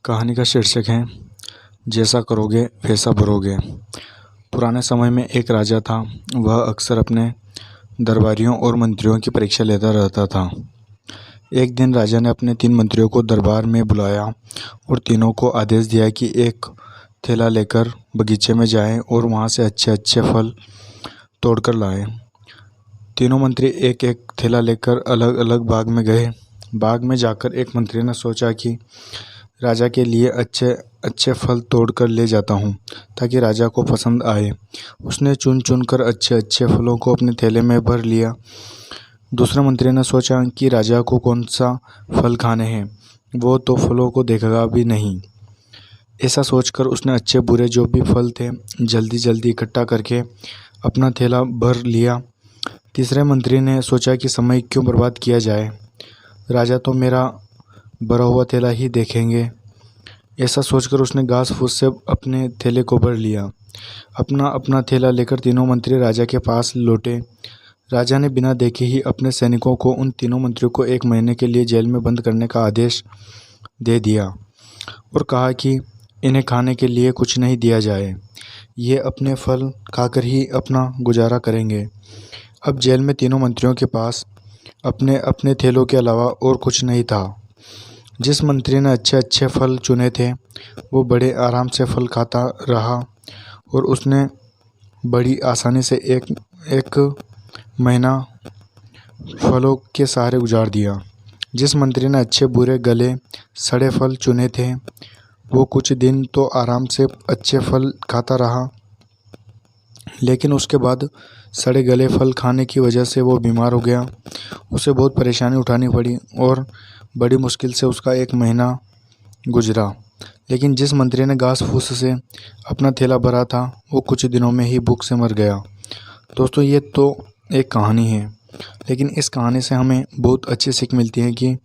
कहानी का शीर्षक है जैसा करोगे वैसा भरोगे। पुराने समय में एक राजा था। वह अक्सर अपने दरबारियों और मंत्रियों की परीक्षा लेता रहता था। एक दिन राजा ने अपने 3 मंत्रियों को दरबार में बुलाया और तीनों को आदेश दिया कि एक थैला लेकर बगीचे में जाएं और वहां से अच्छे अच्छे फल तोड़कर लाएं। तीनों मंत्री एक एक थैला लेकर अलग अलग बाग में गए। बाग में जाकर एक मंत्री ने सोचा कि राजा के लिए अच्छे अच्छे फल तोड़कर ले जाता हूँ ताकि राजा को पसंद आए। उसने चुन चुन कर अच्छे अच्छे फलों को अपने थैले में भर लिया। दूसरे मंत्री ने सोचा कि राजा को कौन सा फल खाने हैं, वो तो फलों को देखेगा भी नहीं। ऐसा सोचकर उसने अच्छे बुरे जो भी फल थे जल्दी जल्दी इकट्ठा करके अपना थैला भर लिया। तीसरे मंत्री ने सोचा कि समय क्यों बर्बाद किया जाए, राजा तो मेरा भरा हुआ थैला ही देखेंगे। ऐसा सोचकर उसने घास फूस से अपने थैले को भर लिया। अपना अपना थैला लेकर तीनों मंत्री राजा के पास लौटे। राजा ने बिना देखे ही अपने सैनिकों को उन तीनों मंत्रियों को 1 महीने के लिए जेल में बंद करने का आदेश दे दिया और कहा कि इन्हें खाने के लिए कुछ नहीं दिया जाए, ये अपने फल खाकर ही अपना गुजारा करेंगे। अब जेल में तीनों मंत्रियों के पास अपने अपने थैलों के अलावा और कुछ नहीं था। जिस मंत्री ने अच्छे अच्छे फल चुने थे वो बड़े आराम से फल खाता रहा और उसने बड़ी आसानी से एक महीना फलों के सहारे गुजार दिया। जिस मंत्री ने अच्छे बुरे गले सड़े फल चुने थे वो कुछ दिन तो आराम से अच्छे फल खाता रहा, लेकिन उसके बाद सड़े गले फल खाने की वजह से वो बीमार हो गया। उसे बहुत परेशानी उठानी पड़ी और बड़ी मुश्किल से उसका 1 महीना गुजरा। लेकिन जिस मंत्री ने घास फूस से अपना थैला भरा था वो कुछ दिनों में ही भूख से मर गया। दोस्तों, ये तो एक कहानी है, लेकिन इस कहानी से हमें बहुत अच्छी सीख मिलती है कि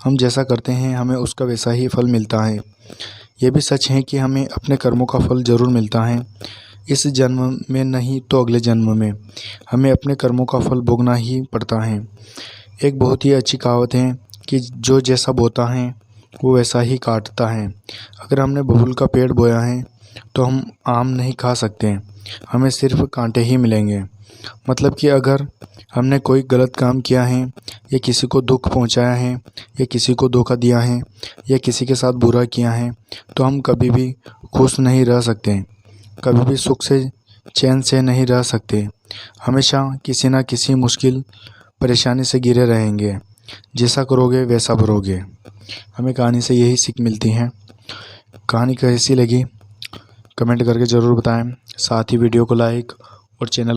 हम जैसा करते हैं हमें उसका वैसा ही फल मिलता है। ये भी सच है कि हमें अपने कर्मों का फल ज़रूर मिलता है, इस जन्म में नहीं तो अगले जन्म में हमें अपने कर्मों का फल भोगना ही पड़ता है। एक बहुत ही अच्छी कहावत है कि जो जैसा बोता है वो वैसा ही काटता है। अगर हमने बबूल का पेड़ बोया है तो हम आम नहीं खा सकते, हमें सिर्फ कांटे ही मिलेंगे। मतलब कि अगर हमने कोई गलत काम किया है या किसी को दुख पहुंचाया है या किसी को धोखा दिया है या किसी के साथ बुरा किया है तो हम कभी भी खुश नहीं रह सकते, कभी भी सुख से चैन से नहीं रह सकते। हमेशा किसी न किसी मुश्किल परेशानी से घिरे रहेंगे। जैसा करोगे वैसा भरोगे। हमें कहानी से यही सीख मिलती है। कहानी कैसी लगी कमेंट करके ज़रूर बताएं। साथ ही वीडियो को लाइक और चैनल